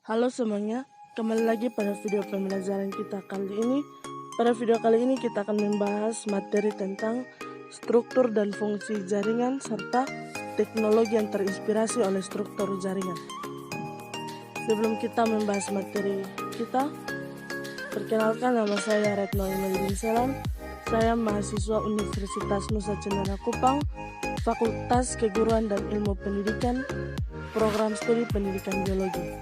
Halo semuanya, kembali lagi pada video pembelajaran kita kali ini. Pada video kali ini kita akan membahas materi tentang struktur dan fungsi jaringan serta teknologi yang terinspirasi oleh struktur jaringan. Sebelum kita membahas materi kita, perkenalkan nama saya Retno Imelin Selan. Saya mahasiswa Universitas Nusa Cendana Kupang, Fakultas Keguruan dan Ilmu Pendidikan, Program Studi Pendidikan Biologi.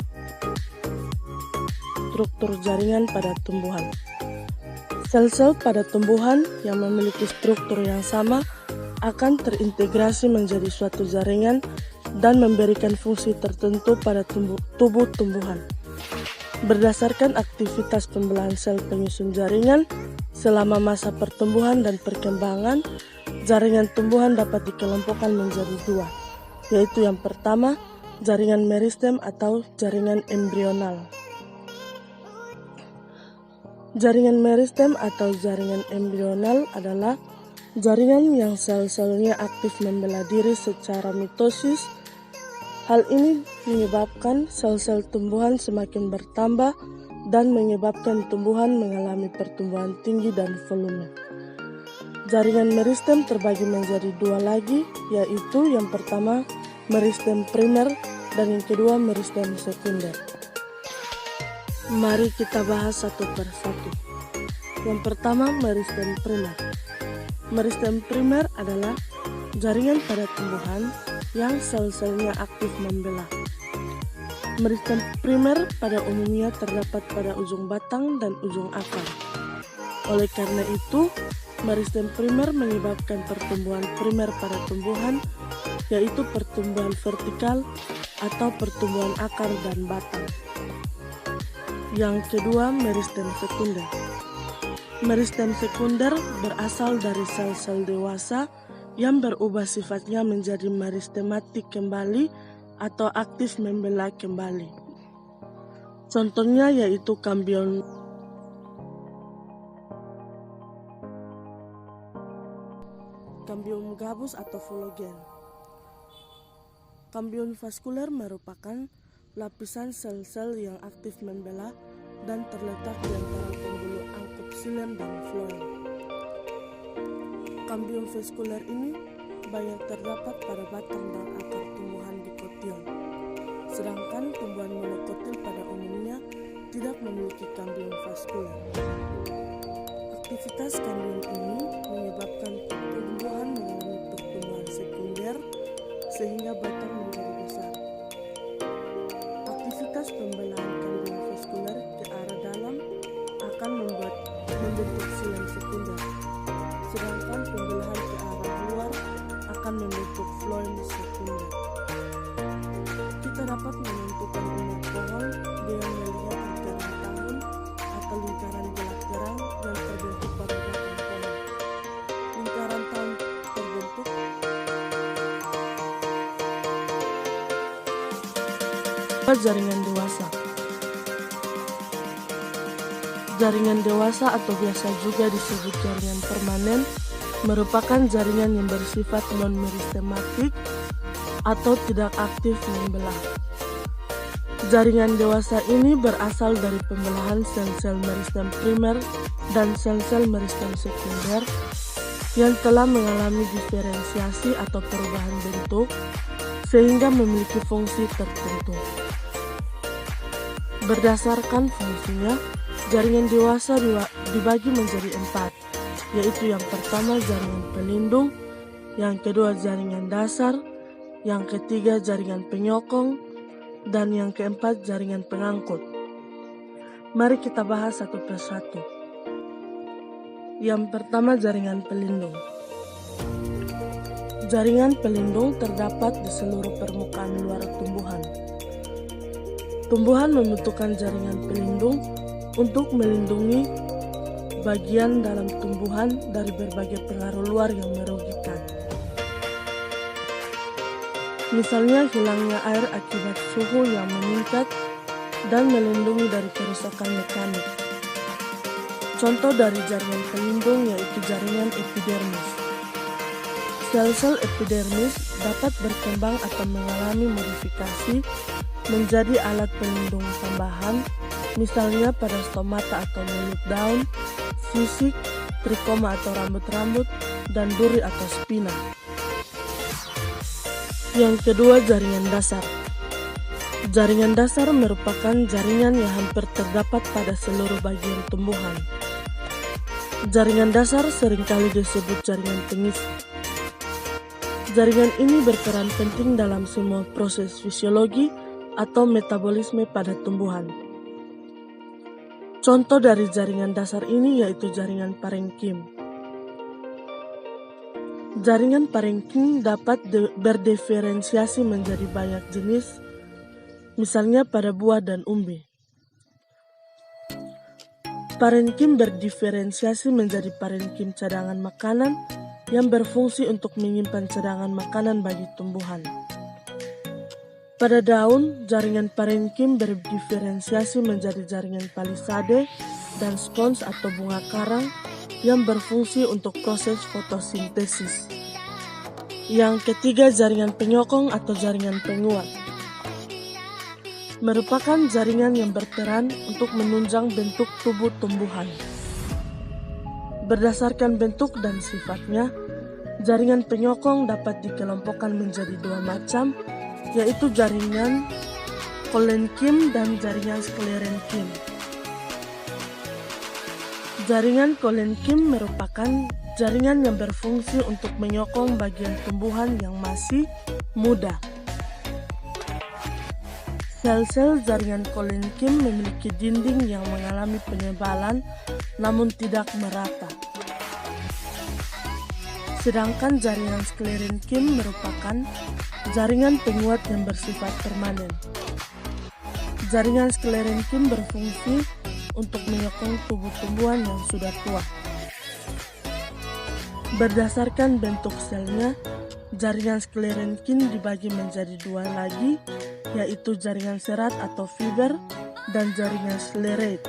Struktur jaringan pada tumbuhan. Sel-sel pada tumbuhan yang memiliki struktur yang sama akan terintegrasi menjadi suatu jaringan dan memberikan fungsi tertentu pada tubuh tumbuhan. Berdasarkan aktivitas pembelahan sel penyusun jaringan selama masa pertumbuhan dan perkembangan, jaringan tumbuhan dapat dikelompokkan menjadi dua, yaitu yang pertama, jaringan meristem atau jaringan embrional. Jaringan meristem atau jaringan embrional adalah jaringan yang sel-selnya aktif membela diri secara mitosis. Hal ini menyebabkan sel-sel tumbuhan semakin bertambah dan menyebabkan tumbuhan mengalami pertumbuhan tinggi dan volume. Jaringan meristem terbagi menjadi dua lagi, yaitu yang pertama meristem primer dan yang kedua meristem sekunder. Mari kita bahas satu per satu. Yang pertama, meristem primer. Meristem primer adalah jaringan pada tumbuhan yang sel-selnya aktif membelah. Meristem primer pada umumnya terdapat pada ujung batang dan ujung akar. Oleh karena itu, meristem primer menyebabkan pertumbuhan primer pada tumbuhan, yaitu pertumbuhan vertikal atau pertumbuhan akar dan batang. Yang kedua, meristem sekunder. Meristem sekunder berasal dari sel-sel dewasa yang berubah sifatnya menjadi meristematik kembali atau aktif membelah kembali. Contohnya yaitu kambium gabus atau Phloem. Kambium vaskuler merupakan lapisan sel-sel yang aktif membelah dan terletak di antara pembuluh angkup xilem dan floem. Kambium vaskuler ini banyak terdapat pada batang dan akar tumbuhan dikotil, sedangkan tumbuhan monokotil pada umumnya tidak memiliki kambium vaskuler. Aktivitas kambium ini menyebabkan tumbuhan mengalami pertumbuhan sekunder sehingga batang menjadi besar. Aktivitas pembelahan kambium vaskuler ke arah dalam akan membentuk xilem sekunder, sedangkan pembelahan ke arah luar akan membentuk floem sekunder. Kita dapat menentukan umur pohon dengan melihat lingkaran tahun atau lingkaran gelap terang yang terbentuk pada batang pohon. Lingkaran tahun terbentuk jaringan dewasa. Jaringan dewasa atau biasa juga disebut jaringan permanen merupakan jaringan yang bersifat non-meristematik atau tidak aktif membelah. Jaringan dewasa ini berasal dari pembelahan sel-sel meristem primer dan sel-sel meristem sekunder yang telah mengalami diferensiasi atau perubahan bentuk sehingga memiliki fungsi tertentu. Berdasarkan fungsinya, jaringan dewasa dibagi menjadi 4, yaitu yang pertama jaringan pelindung, yang kedua jaringan dasar, yang ketiga jaringan penyokong, dan yang keempat jaringan pengangkut. Mari kita bahas satu persatu. Yang pertama, jaringan pelindung. Jaringan pelindung terdapat di seluruh permukaan luar tumbuhan. Tumbuhan membutuhkan jaringan pelindung untuk melindungi bagian dalam tumbuhan dari berbagai pengaruh luar yang merugikan. Misalnya hilangnya air akibat suhu yang meningkat dan melindungi dari kerusakan mekanik. Contoh dari jaringan pelindung yaitu jaringan epidermis. Sel-sel epidermis dapat berkembang atau mengalami modifikasi menjadi alat pelindung tambahan, misalnya pada stomata atau mulut daun, sisik, trikoma atau rambut-rambut, dan duri atau spina. Yang kedua, jaringan dasar. Jaringan dasar merupakan jaringan yang hampir terdapat pada seluruh bagian tumbuhan. Jaringan dasar seringkali disebut jaringan pengisi. Jaringan ini berperan penting dalam semua proses fisiologi atau metabolisme pada tumbuhan. Contoh dari jaringan dasar ini yaitu jaringan parenkim. Jaringan parenkim dapat berdiferensiasi menjadi banyak jenis, misalnya pada buah dan umbi. Parenkim berdiferensiasi menjadi parenkim cadangan makanan yang berfungsi untuk menyimpan cadangan makanan bagi tumbuhan. Pada daun, jaringan parenkim berdiferensiasi menjadi jaringan palisade dan spons atau bunga karang yang berfungsi untuk proses fotosintesis. Yang ketiga, jaringan penyokong atau jaringan penguat. Merupakan jaringan yang berperan untuk menunjang bentuk tubuh tumbuhan. Berdasarkan bentuk dan sifatnya, jaringan penyokong dapat dikelompokkan menjadi dua macam, yaitu jaringan kolenkim dan jaringan sklerenkim. Jaringan kolenkim merupakan jaringan yang berfungsi untuk menyokong bagian tumbuhan yang masih muda. Sel-sel jaringan kolenkim memiliki dinding yang mengalami penebalan namun tidak merata. Sedangkan jaringan sklerenkim merupakan jaringan penguat yang bersifat permanen. Jaringan sklerenkim berfungsi untuk menyokong tubuh tumbuhan yang sudah tua. Berdasarkan bentuk selnya, jaringan sklerenkim dibagi menjadi dua lagi, yaitu jaringan serat atau fiber dan jaringan sclerate.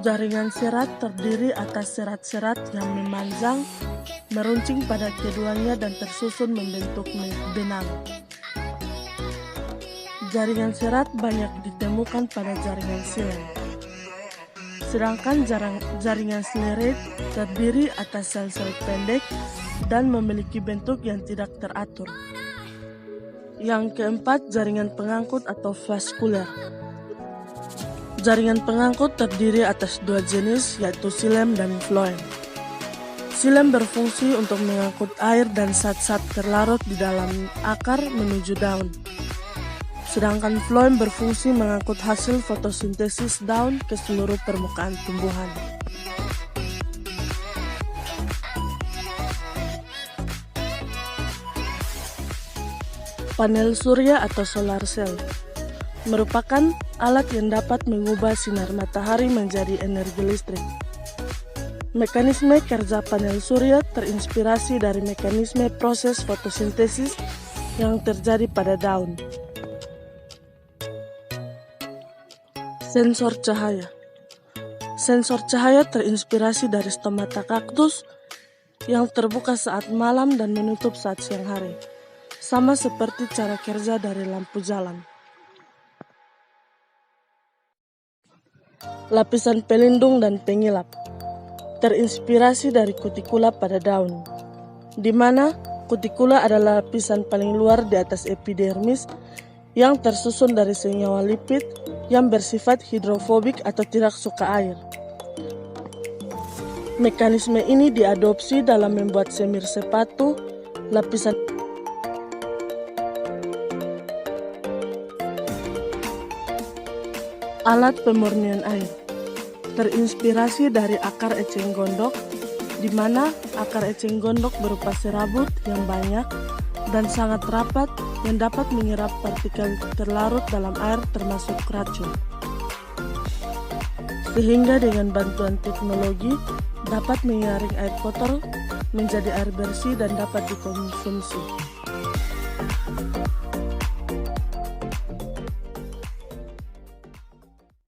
Jaringan serat terdiri atas serat-serat yang memanjang, meruncing pada keduanya dan tersusun membentuk benang. Jaringan serat banyak ditemukan pada jaringan xilem. Sedangkan jaringan sclerate terdiri atas sel-sel pendek dan memiliki bentuk yang tidak teratur. Yang keempat, jaringan pengangkut atau vaskuler. Jaringan pengangkut terdiri atas dua jenis, yaitu xilem dan phloem. Xilem berfungsi untuk mengangkut air dan zat-zat terlarut di dalam akar menuju daun. Sedangkan phloem berfungsi mengangkut hasil fotosintesis daun ke seluruh permukaan tumbuhan. Panel surya atau solar cell merupakan alat yang dapat mengubah sinar matahari menjadi energi listrik. Mekanisme kerja panel surya terinspirasi dari mekanisme proses fotosintesis yang terjadi pada daun. Sensor cahaya. Sensor cahaya terinspirasi dari stomata kaktus yang terbuka saat malam dan menutup saat siang hari. Sama seperti cara kerja dari lampu jalan. Lapisan pelindung dan pengilap terinspirasi dari kutikula pada daun, di mana kutikula adalah lapisan paling luar di atas epidermis yang tersusun dari senyawa lipid yang bersifat hidrofobik atau tidak suka air. Mekanisme ini diadopsi dalam membuat semir sepatu, lapisan alat pemurnian air terinspirasi dari akar eceng gondok, di mana akar eceng gondok berupa serabut yang banyak dan sangat rapat yang dapat menyerap partikel terlarut dalam air termasuk racun. Sehingga dengan bantuan teknologi dapat menyaring air kotor menjadi air bersih dan dapat dikonsumsi.